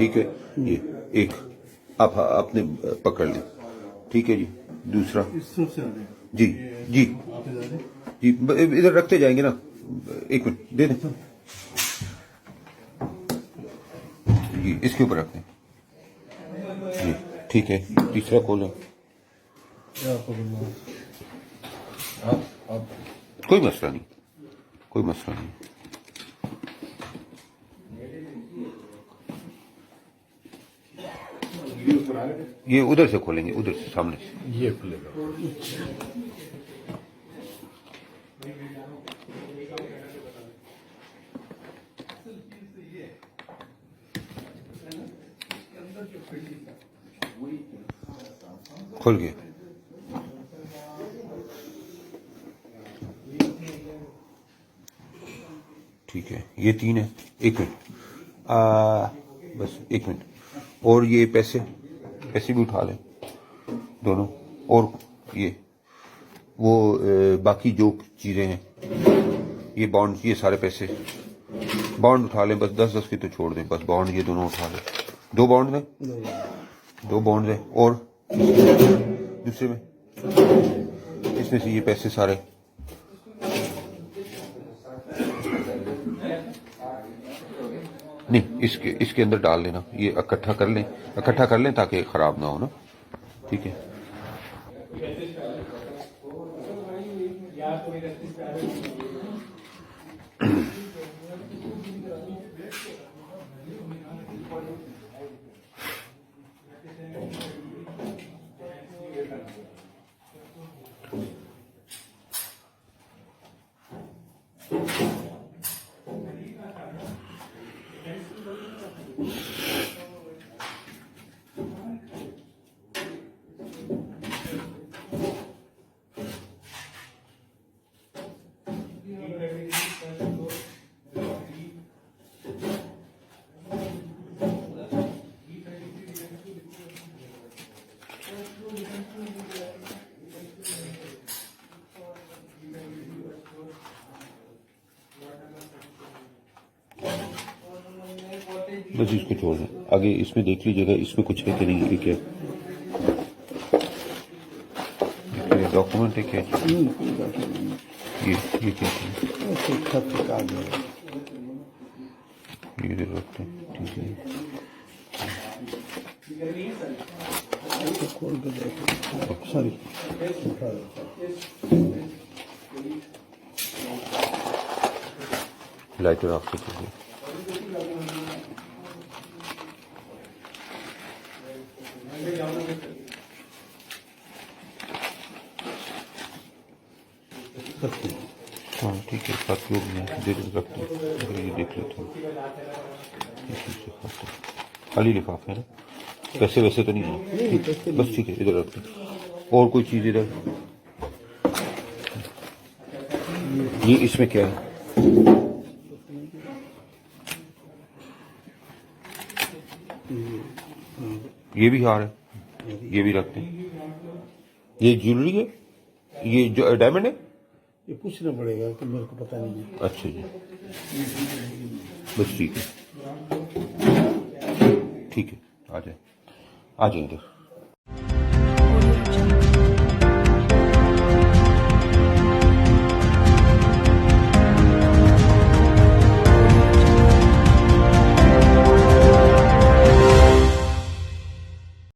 ठीक है, ये एक आप अपने पकड़ लें, ठीक है जी। दूसरा जी जी जी, इधर रखते जाएंगे ना, एक मिनट दे दें जी, इसके ऊपर रखते हैं जी, ठीक है। तीसरा खोलें, कोई मसला नहीं, कोई मसला नहीं। ये उधर से खोलेंगे, उधर से सामने से ये खुलेगा। खोल गया, ठीक है। ये 3 है, एक मिनट बस एक मिनट, और ये पैसे भी उठा लें दोनों, और ये वो बाकी जो चीजें हैं, ये बॉन्ड, ये सारे पैसे बॉन्ड उठा लें, बस 10-10 की तो छोड़ दें, बस बॉन्ड ये दोनों उठा लें। 2 बॉन्ड में, 2 बॉन्ड है, और दूसरे में इसमें से ये पैसे सारे नहीं, इसके अंदर डाल लेना, ये इकट्ठा कर लें ताकि खराब ना हो ना, ठीक है। बस इसको छोड़ दें, आगे इसमें देख लीजिएगा इसमें कुछ है कि नहीं, ठीक है। डॉक्यूमेंट है क्या? ये क्या है? ये दे रखते हैं, ठीक है। खोल के देखो, सॉरी लाइटर ऑफ कीजिए। हाँ ठीक है, साथ लोग दे रखते हैं, ये देख लेते हैं। खाली लिफाफे है ना, पैसे वैसे तो नहीं है, बस ठीक है, इधर रखते हैं। और कोई चीज इधर, ये इसमें क्या है? ये भी हार है, ये भी रखते हैं। ये ज्वेलरी है, ये जो डायमंड है, ये पूछना पड़ेगा कि मेरे को पता नहीं है। अच्छा जी, बस ठीक है, ठीक है, आ जाए इधर।